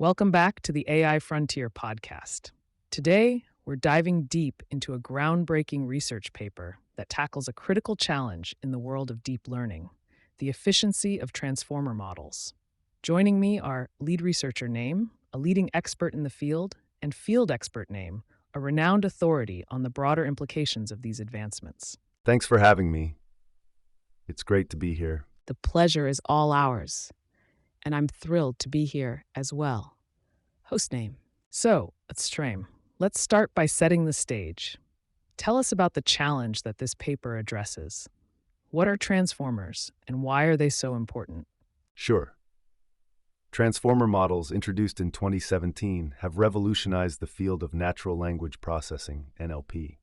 Welcome back to the AI Frontier podcast. Today, we're diving deep into a groundbreaking research paper that tackles a critical challenge in the world of deep learning: the efficiency of transformer models. Joining me are lead researcher Name, a leading expert in the field, and field expert Name, a renowned authority on the broader implications of these advancements. Thanks for having me. It's great to be here. The pleasure is all ours, and I'm thrilled to be here as well. Host Name. So, let's start by setting the stage. Tell us about the challenge that this paper addresses. What are transformers, and why are they so important? Sure. Transformer models introduced in 2017 have revolutionized the field of natural language processing, NLP.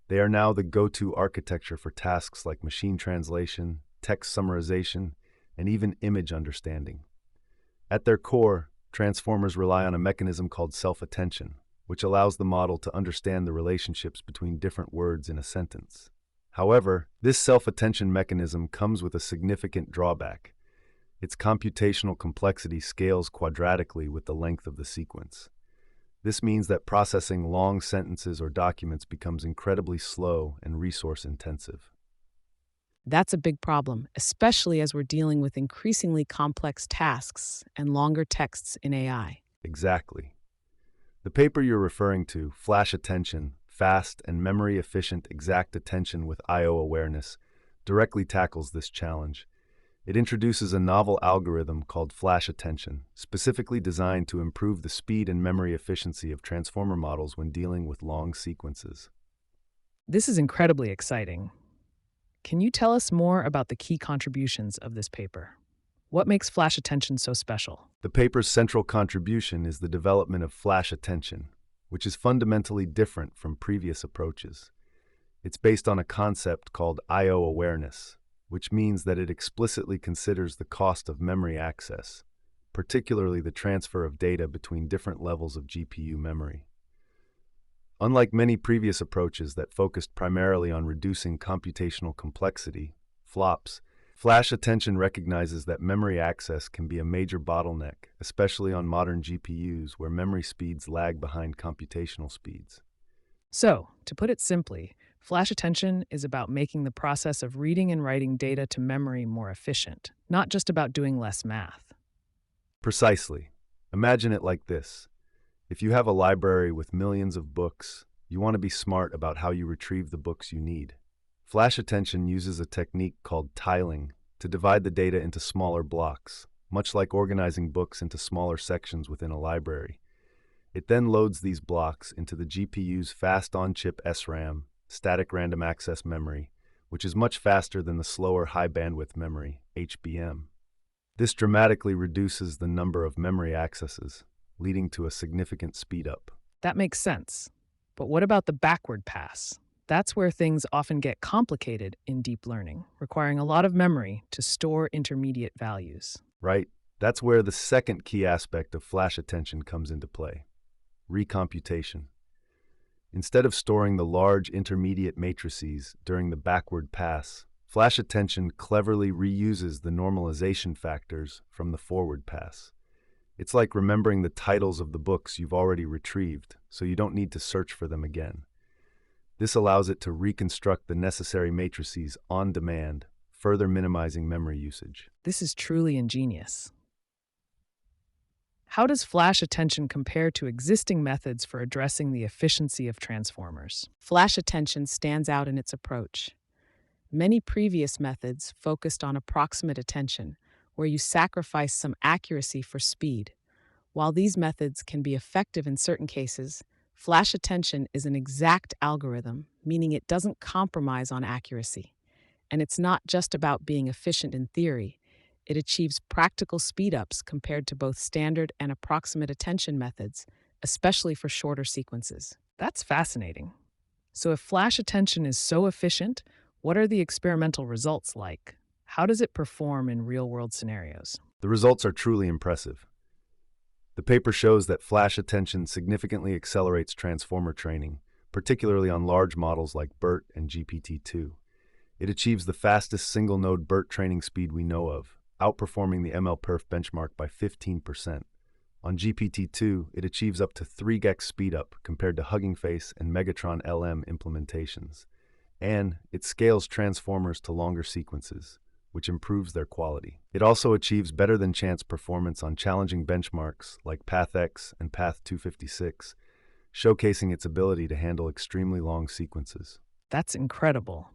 They are now the go-to architecture for tasks like machine translation, text summarization, and even image understanding. At their core, transformers rely on a mechanism called self-attention, which allows the model to understand the relationships between different words in a sentence. However, this self-attention mechanism comes with a significant drawback. Its computational complexity scales quadratically with the length of the sequence. This means that processing long sentences or documents becomes incredibly slow and resource-intensive. That's a big problem, especially as we're dealing with increasingly complex tasks and longer texts in AI. Exactly. The paper you're referring to, FlashAttention, Fast and Memory-Efficient Exact Attention with I/O Awareness, directly tackles this challenge. It introduces a novel algorithm called FlashAttention, specifically designed to improve the speed and memory efficiency of transformer models when dealing with long sequences. This is incredibly exciting. Can you tell us more about the key contributions of this paper? What makes FlashAttention so special? The paper's central contribution is the development of FlashAttention, which is fundamentally different from previous approaches. It's based on a concept called I/O awareness, which means that it explicitly considers the cost of memory access, particularly the transfer of data between different levels of GPU memory. Unlike many previous approaches that focused primarily on reducing computational complexity, FLOPs, FlashAttention recognizes that memory access can be a major bottleneck, especially on modern GPUs where memory speeds lag behind computational speeds. So, to put it simply, FlashAttention is about making the process of reading and writing data to memory more efficient, not just about doing less math. Precisely. Imagine it like this. If you have a library with millions of books, you want to be smart about how you retrieve the books you need. FlashAttention uses a technique called tiling to divide the data into smaller blocks, much like organizing books into smaller sections within a library. It then loads these blocks into the GPU's fast on-chip SRAM, static random access memory, which is much faster than the slower high-bandwidth memory, HBM. This dramatically reduces the number of memory accesses, leading to a significant speedup. That makes sense. But what about the backward pass? That's where things often get complicated in deep learning, requiring a lot of memory to store intermediate values. Right? That's where the second key aspect of FlashAttention comes into play: recomputation. Instead of storing the large intermediate matrices during the backward pass, FlashAttention cleverly reuses the normalization factors from the forward pass. It's like remembering the titles of the books you've already retrieved, so you don't need to search for them again. This allows it to reconstruct the necessary matrices on demand, further minimizing memory usage. This is truly ingenious. How does FlashAttention compare to existing methods for addressing the efficiency of transformers? FlashAttention stands out in its approach. Many previous methods focused on approximate attention, where you sacrifice some accuracy for speed. While these methods can be effective in certain cases, FlashAttention is an exact algorithm, meaning it doesn't compromise on accuracy. And it's not just about being efficient in theory. It achieves practical speedups compared to both standard and approximate attention methods, especially for shorter sequences. That's fascinating. So if FlashAttention is so efficient, what are the experimental results like? How does it perform in real-world scenarios? The results are truly impressive. The paper shows that FlashAttention significantly accelerates transformer training, particularly on large models like BERT and GPT-2. It achieves the fastest single-node BERT training speed we know of, outperforming the MLPerf benchmark by 15%, On GPT-2, it achieves up to 3x speedup compared to Hugging Face and Megatron LM implementations, and it scales transformers to longer sequences, which improves their quality. It also achieves better than chance performance on challenging benchmarks like PathX and Path 256, showcasing its ability to handle extremely long sequences. That's incredible.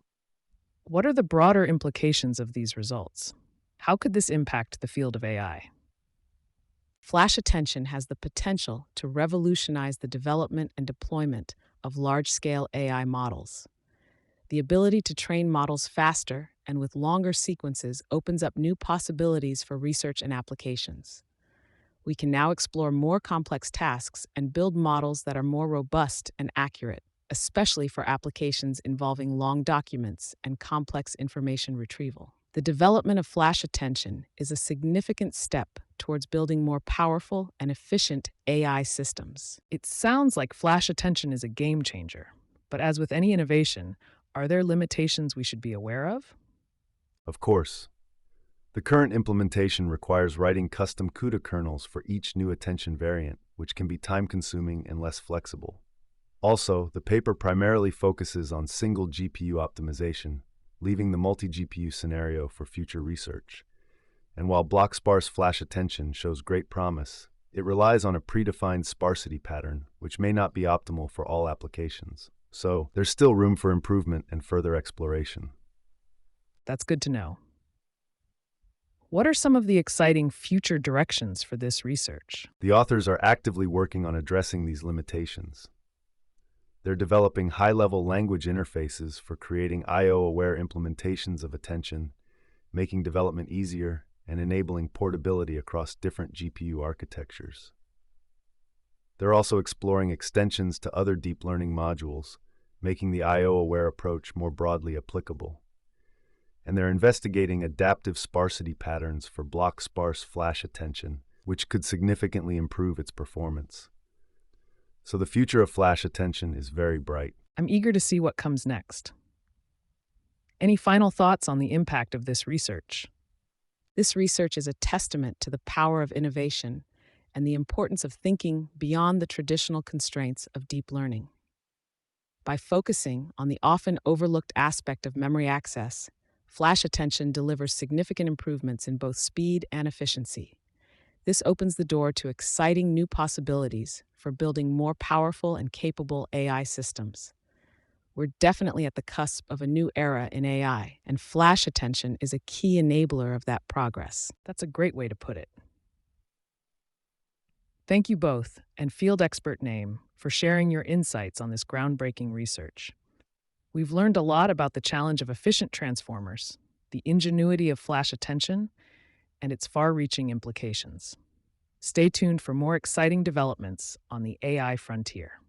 What are the broader implications of these results? How could this impact the field of AI? FlashAttention has the potential to revolutionize the development and deployment of large-scale AI models. The ability to train models faster and with longer sequences opens up new possibilities for research and applications. We can now explore more complex tasks and build models that are more robust and accurate, especially for applications involving long documents and complex information retrieval. The development of FlashAttention is a significant step towards building more powerful and efficient AI systems. It sounds like FlashAttention is a game changer, but as with any innovation, are there limitations we should be aware of? Of course, the current implementation requires writing custom CUDA kernels for each new attention variant, which can be time-consuming and less flexible. Also, the paper primarily focuses on single GPU optimization, leaving the multi-GPU scenario for future research. And while block-sparse FlashAttention shows great promise, it relies on a predefined sparsity pattern, which may not be optimal for all applications. So, there's still room for improvement and further exploration. That's good to know. What are some of the exciting future directions for this research? The authors are actively working on addressing these limitations. They're developing high-level language interfaces for creating I/O-aware implementations of attention, making development easier, and enabling portability across different GPU architectures. They're also exploring extensions to other deep learning modules, making the I/O-aware approach more broadly applicable. And they're investigating adaptive sparsity patterns for block-sparse FlashAttention, which could significantly improve its performance. So the future of FlashAttention is very bright. I'm eager to see what comes next. Any final thoughts on the impact of this research? This research is a testament to the power of innovation and the importance of thinking beyond the traditional constraints of deep learning. By focusing on the often overlooked aspect of memory access, FlashAttention delivers significant improvements in both speed and efficiency. This opens the door to exciting new possibilities for building more powerful and capable AI systems. We're definitely at the cusp of a new era in AI, and FlashAttention is a key enabler of that progress. That's a great way to put it. Thank you both, and field expert name, for sharing your insights on this groundbreaking research. We've learned a lot about the challenge of efficient transformers, the ingenuity of FlashAttention, and its far-reaching implications. Stay tuned for more exciting developments on the AI frontier.